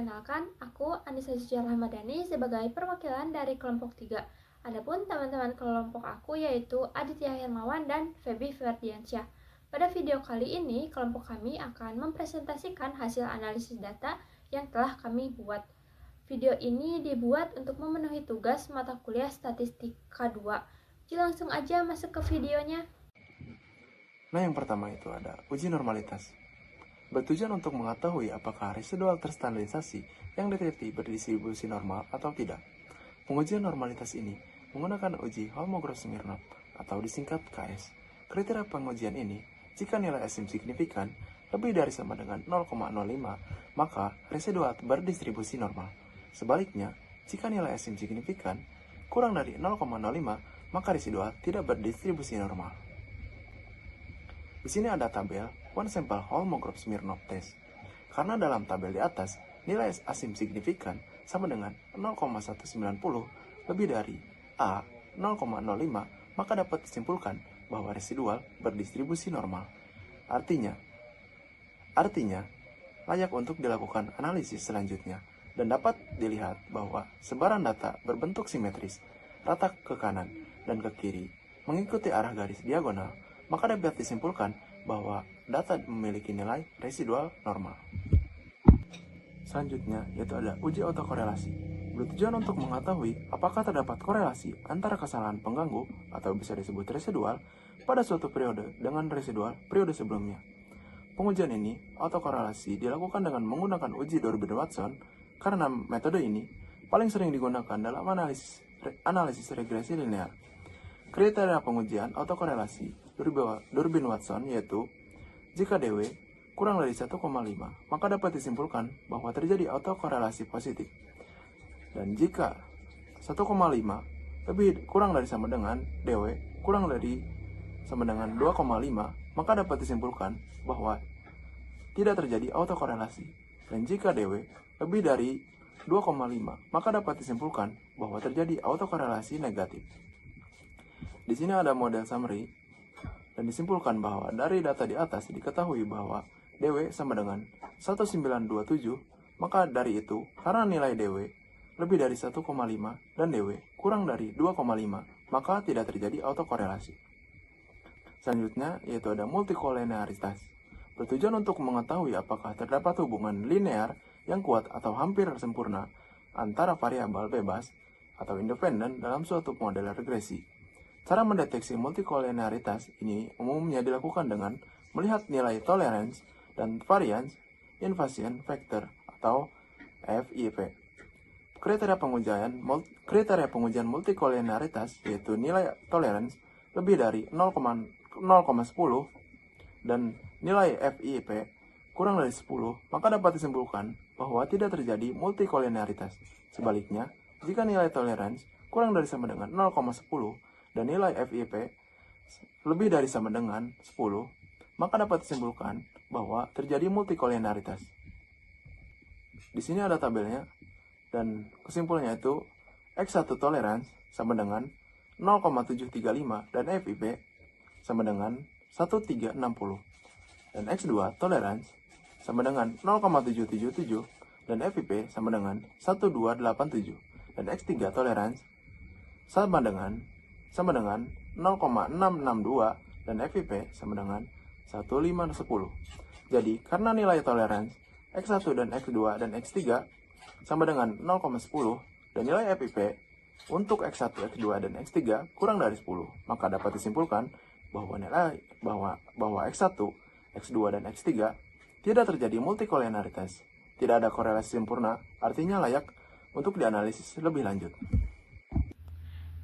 Perkenalkan, aku Anissa Zuciar Ramadhani sebagai perwakilan dari kelompok 3. Adapun teman-teman kelompok aku yaitu Aditya Hermawan dan Feby Ferdiansyah. Pada video kali ini, kelompok kami akan mempresentasikan hasil analisis data yang telah kami buat. Video ini dibuat untuk memenuhi tugas mata kuliah Statistika 2. Jadi langsung aja masuk ke videonya. Nah, yang pertama itu ada uji normalitas. Bertujuan untuk mengetahui apakah residual terstandarisasi yang diteliti berdistribusi normal atau tidak. Pengujian normalitas ini menggunakan uji Kolmogorov-Smirnov atau disingkat KS. Kriteria pengujian ini, jika nilai asim signifikan lebih dari sama dengan 0,05, maka residual berdistribusi normal. Sebaliknya, jika nilai asim signifikan kurang dari 0,05, maka residual tidak berdistribusi normal. Di sini ada tabel one sample Kolmogorov-Smirnov test. Karena dalam tabel di atas, nilai asim signifikan sama dengan 0,190 lebih dari A 0,05, maka dapat disimpulkan bahwa residual berdistribusi normal. Artinya, layak untuk dilakukan analisis selanjutnya dan dapat dilihat bahwa sebaran data berbentuk simetris, rata ke kanan dan ke kiri, mengikuti arah garis diagonal, maka dapat disimpulkan bahwa data memiliki nilai residual normal. Selanjutnya, yaitu ada uji autokorelasi. Bertujuan untuk mengetahui apakah terdapat korelasi antara kesalahan pengganggu atau bisa disebut residual pada suatu periode dengan residual periode sebelumnya. Pengujian ini, autokorelasi, dilakukan dengan menggunakan uji Durbin-Watson karena metode ini paling sering digunakan dalam analisis regresi linear. Kriteria pengujian autokorelasi Durbin-Watson yaitu jika DW kurang dari 1,5, maka dapat disimpulkan bahwa terjadi autokorelasi positif. Dan jika 1,5 lebih kurang dari sama dengan DW kurang dari sama dengan 2,5, maka dapat disimpulkan bahwa tidak terjadi autokorelasi. Dan jika DW lebih dari 2,5, maka dapat disimpulkan bahwa terjadi autokorelasi negatif. Di sini ada model summary dan disimpulkan bahwa dari data di atas diketahui bahwa DW sama dengan 1927, maka dari itu karena nilai DW lebih dari 1,5 dan DW kurang dari 2,5, maka tidak terjadi autokorelasi. Selanjutnya yaitu ada multikolenaritas. Bertujuan untuk mengetahui apakah terdapat hubungan linear yang kuat atau hampir sempurna antara variabel bebas atau independen dalam suatu model regresi. Cara mendeteksi multikolenaritas ini umumnya dilakukan dengan melihat nilai tolerance dan variance invasion factor atau FIV. Kriteria pengujian multikolenaritas yaitu nilai tolerance lebih dari 0,10 dan nilai FIV kurang dari 10, maka dapat disimpulkan bahwa tidak terjadi multikolenaritas. Sebaliknya, jika nilai tolerance kurang dari sama dengan 0,10 dan nilai FIV lebih dari sama dengan 10, maka dapat disimpulkan bahwa terjadi multikolenaritas. Di sini ada tabelnya, dan kesimpulannya itu X1 tolerance sama dengan 0,735 dan FIV sama dengan 1360. Dan X2 tolerance sama dengan 0,777 dan FIV sama dengan 1287. Dan X3 tolerance sama dengan 0,662 dan FIV sama dengan 1510. Jadi, karena nilai tolerance X1 dan X2 dan X3 sama dengan 0,10 dan nilai FIV untuk X1, X2 dan X3 kurang dari 10, maka dapat disimpulkan bahwa X1, X2 dan X3 tidak terjadi multikolenaritas. Tidak ada korelasi sempurna, artinya layak untuk dianalisis lebih lanjut.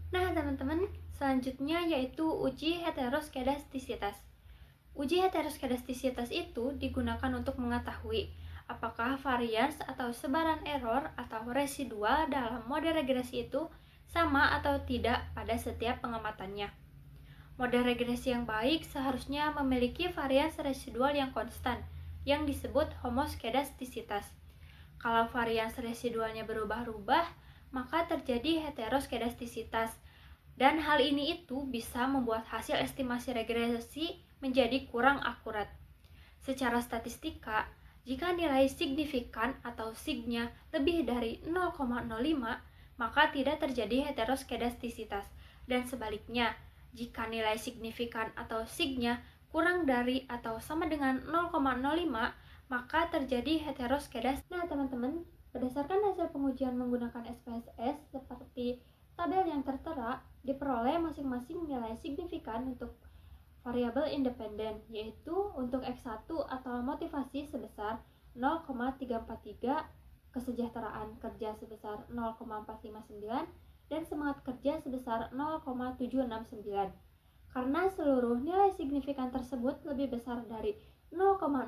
Nah teman-teman, selanjutnya yaitu uji heteroskedastisitas. Uji heteroskedastisitas itu digunakan untuk mengetahui apakah varians atau sebaran error atau residual dalam model regresi itu sama atau tidak pada setiap pengamatannya. Model regresi yang baik seharusnya memiliki varians residual yang konstan, yang disebut homoskedastisitas. Kalau varians residualnya berubah-ubah, maka terjadi heteroskedastisitas, dan hal ini itu bisa membuat hasil estimasi regresi menjadi kurang akurat. Secara statistika, Jika nilai signifikan atau signya lebih dari 0,05, maka tidak terjadi heteroskedastisitas. Dan sebaliknya, jika nilai signifikan atau signya kurang dari atau sama dengan 0,05, maka terjadi heteroskedastisitas. Nah teman-teman, berdasarkan hasil pengujian menggunakan SPSS seperti tabel yang tertera, diperoleh masing-masing nilai signifikan untuk variabel independen, yaitu untuk X1 atau motivasi sebesar 0,343, kesejahteraan kerja sebesar 0,459, dan semangat kerja sebesar 0,769. Karena seluruh nilai signifikan tersebut lebih besar dari 0,05,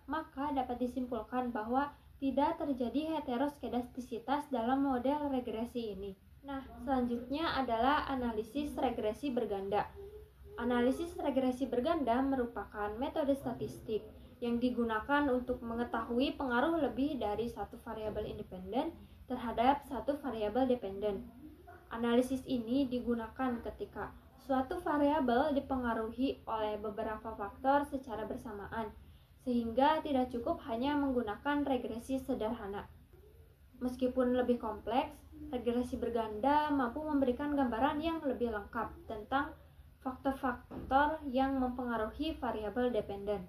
maka dapat disimpulkan bahwa tidak terjadi heteroskedastisitas dalam model regresi ini. Nah, selanjutnya adalah analisis regresi berganda. Analisis regresi berganda merupakan metode statistik yang digunakan untuk mengetahui pengaruh lebih dari satu variabel independen terhadap satu variabel dependen. Analisis ini digunakan ketika suatu variabel dipengaruhi oleh beberapa faktor secara bersamaan, sehingga tidak cukup hanya menggunakan regresi sederhana. Meskipun lebih kompleks, regresi berganda mampu memberikan gambaran yang lebih lengkap tentang faktor-faktor yang mempengaruhi variabel dependen.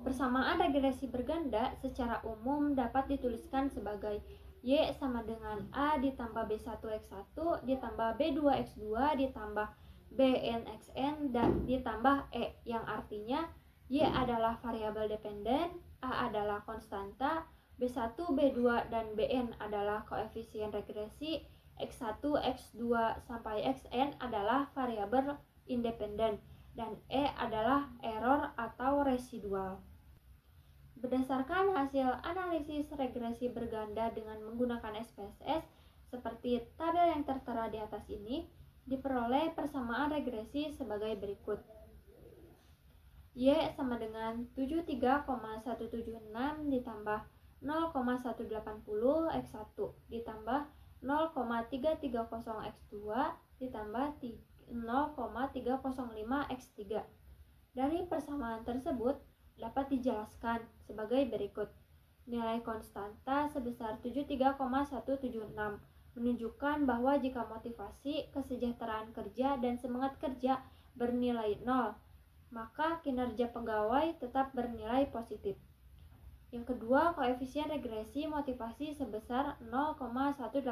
Persamaan regresi berganda secara umum dapat dituliskan sebagai Y sama dengan A ditambah B1X1 ditambah B2X2 ditambah BNXN dan ditambah E, yang artinya Y adalah variabel dependen, A adalah konstanta, B1, B2, dan Bn adalah koefisien regresi, X1, X2, sampai Xn adalah variabel independen, dan E adalah error atau residual. Berdasarkan hasil analisis regresi berganda dengan menggunakan SPSS seperti tabel yang tertera di atas ini, diperoleh persamaan regresi sebagai berikut. Y sama dengan 73,176 ditambah 0,180 X1 ditambah 0,330 X2 ditambah 0,305 X3. Dari persamaan tersebut dapat dijelaskan sebagai berikut. Nilai konstanta sebesar 73,176 menunjukkan bahwa jika motivasi, kesejahteraan kerja, dan semangat kerja bernilai 0, maka kinerja pegawai tetap bernilai positif. Yang kedua, koefisien regresi motivasi sebesar 0,180,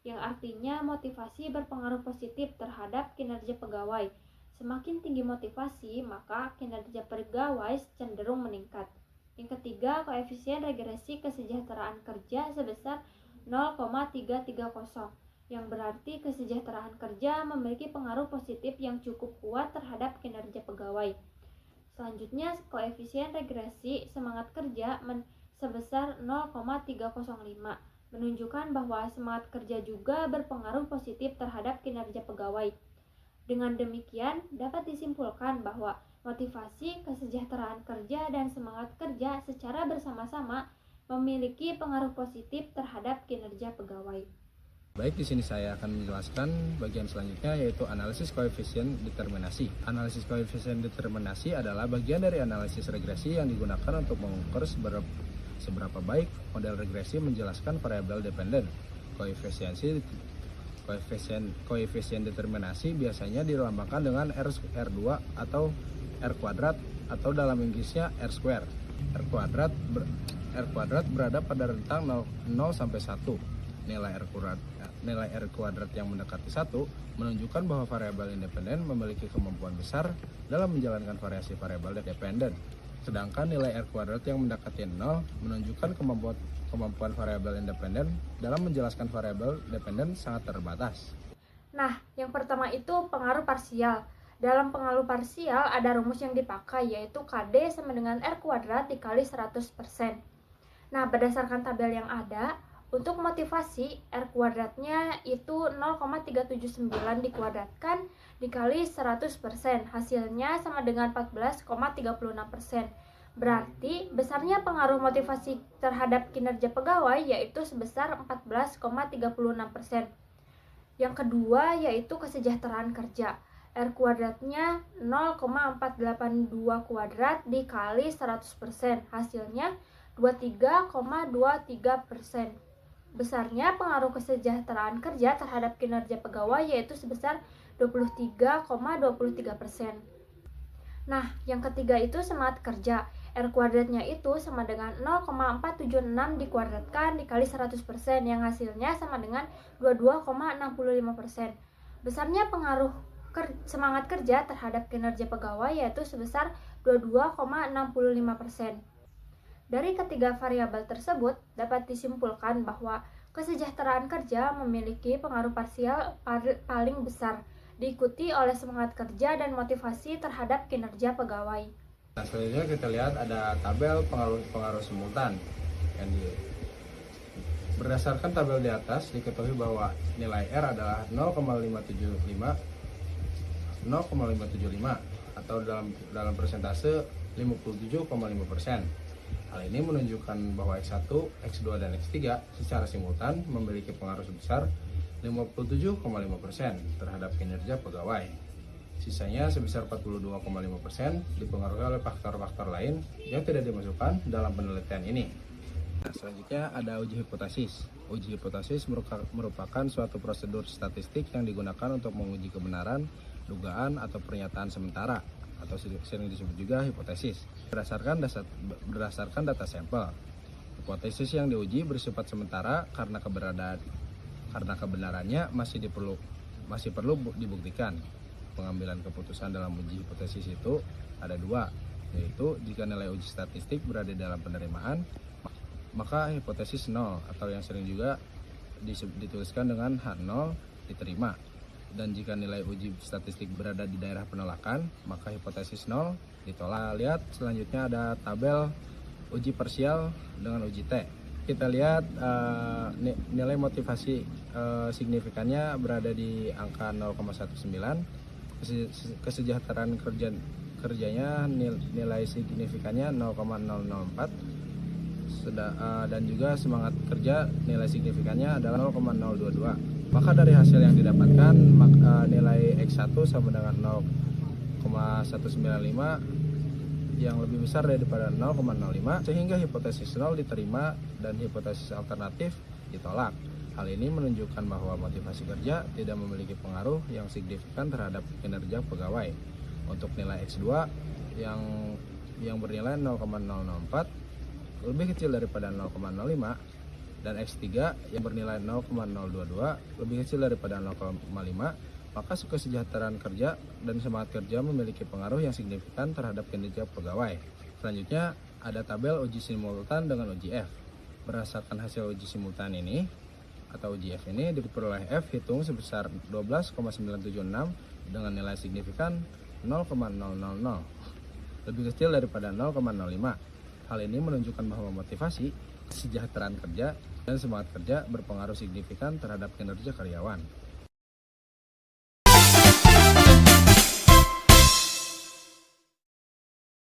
yang artinya motivasi berpengaruh positif terhadap kinerja pegawai. Semakin tinggi motivasi, maka kinerja pegawai cenderung meningkat. Yang ketiga, koefisien regresi kesejahteraan kerja sebesar 0,330, yang berarti kesejahteraan kerja memiliki pengaruh positif yang cukup kuat terhadap kinerja pegawai. Selanjutnya, koefisien regresi semangat kerja sebesar 0,305 menunjukkan bahwa semangat kerja juga berpengaruh positif terhadap kinerja pegawai. Dengan demikian, dapat disimpulkan bahwa motivasi, kesejahteraan kerja, dan semangat kerja secara bersama-sama memiliki pengaruh positif terhadap kinerja pegawai. Baik, di sini saya akan menjelaskan bagian selanjutnya, yaitu analisis koefisien determinasi. Analisis koefisien determinasi adalah bagian dari analisis regresi yang digunakan untuk mengukur seberapa baik model regresi menjelaskan variabel dependen. Koefisien determinasi biasanya dilambangkan dengan R2 atau R kuadrat, atau dalam Inggrisnya R square. R kuadrat berada pada rentang 0 sampai 1. Nilai R kuadrat yang mendekati 1 menunjukkan bahwa variabel independen memiliki kemampuan besar dalam menjalankan variasi variabel dependen. Sedangkan nilai R kuadrat yang mendekati 0 menunjukkan kemampuan variabel independen dalam menjelaskan variabel dependen sangat terbatas. Nah, yang pertama itu pengaruh parsial. Dalam pengaruh parsial ada rumus yang dipakai, yaitu KD sama dengan R kuadrat dikali 100%. Nah, berdasarkan tabel yang ada, untuk motivasi, R kuadratnya itu 0,379 dikuadratkan dikali 100%. Hasilnya sama dengan 14,36%. Berarti besarnya pengaruh motivasi terhadap kinerja pegawai yaitu sebesar 14,36%. Yang kedua yaitu kesejahteraan kerja. R kuadratnya 0,482 kuadrat dikali 100%, hasilnya 23,23%. Besarnya pengaruh kesejahteraan kerja terhadap kinerja pegawai yaitu sebesar 23,23%. Nah, yang ketiga itu semangat kerja. R kuadratnya itu sama dengan 0,476 dikuadratkan dikali 100%, yang hasilnya sama dengan 22,65%. Besarnya pengaruh semangat kerja terhadap kinerja pegawai yaitu sebesar 22,65%. Dari ketiga variabel tersebut dapat disimpulkan bahwa kesejahteraan kerja memiliki pengaruh parsial paling besar, diikuti oleh semangat kerja dan motivasi terhadap kinerja pegawai. Nah, selanjutnya kita lihat ada tabel pengaruh simultan. Berdasarkan tabel di atas diketahui bahwa nilai R adalah 0,575 atau dalam persentase 57,5%. Hal ini menunjukkan bahwa X1, X2, dan X3 secara simultan memiliki pengaruh sebesar 57,5% terhadap kinerja pegawai. Sisanya sebesar 42,5% dipengaruhi oleh faktor-faktor lain yang tidak dimasukkan dalam penelitian ini. Nah, selanjutnya ada uji hipotesis. Uji hipotesis merupakan suatu prosedur statistik yang digunakan untuk menguji kebenaran, dugaan, atau pernyataan sementara, atau sering disebut juga hipotesis, berdasarkan data sampel. Hipotesis yang diuji bersifat sementara karena kebenarannya masih perlu dibuktikan. Pengambilan keputusan dalam uji hipotesis itu ada dua, yaitu jika nilai uji statistik berada dalam penerimaan, maka hipotesis 0 atau yang sering juga dituliskan dengan H0 diterima. Dan jika nilai uji statistik berada di daerah penolakan, maka hipotesis 0 ditolak. Lihat selanjutnya ada tabel uji parsial dengan uji T. Kita lihat nilai motivasi signifikannya berada di angka 0,19. Kesejahteraan kerjanya nilai signifikannya 0,004, dan juga semangat kerja nilai signifikannya adalah 0,022. Maka dari hasil yang didapatkan, nilai X1 sama dengan 0,195 yang lebih besar daripada 0,05, sehingga hipotesis 0 diterima dan hipotesis alternatif ditolak. Hal ini menunjukkan bahwa motivasi kerja tidak memiliki pengaruh yang signifikan terhadap kinerja pegawai. Untuk nilai X2 yang bernilai 0,004 lebih kecil daripada 0,05, dan X3 yang bernilai 0,022 lebih kecil daripada 0,5, maka kesejahteraan kerja dan semangat kerja memiliki pengaruh yang signifikan terhadap kinerja pegawai. Selanjutnya ada tabel uji simultan dengan uji F. Berdasarkan hasil uji simultan ini atau uji F ini diperoleh F hitung sebesar 12,976 dengan nilai signifikan 0,000, lebih kecil daripada 0,05. Hal ini menunjukkan bahwa motivasi, kesejahteraan kerja, dan semangat kerja berpengaruh signifikan terhadap kinerja karyawan.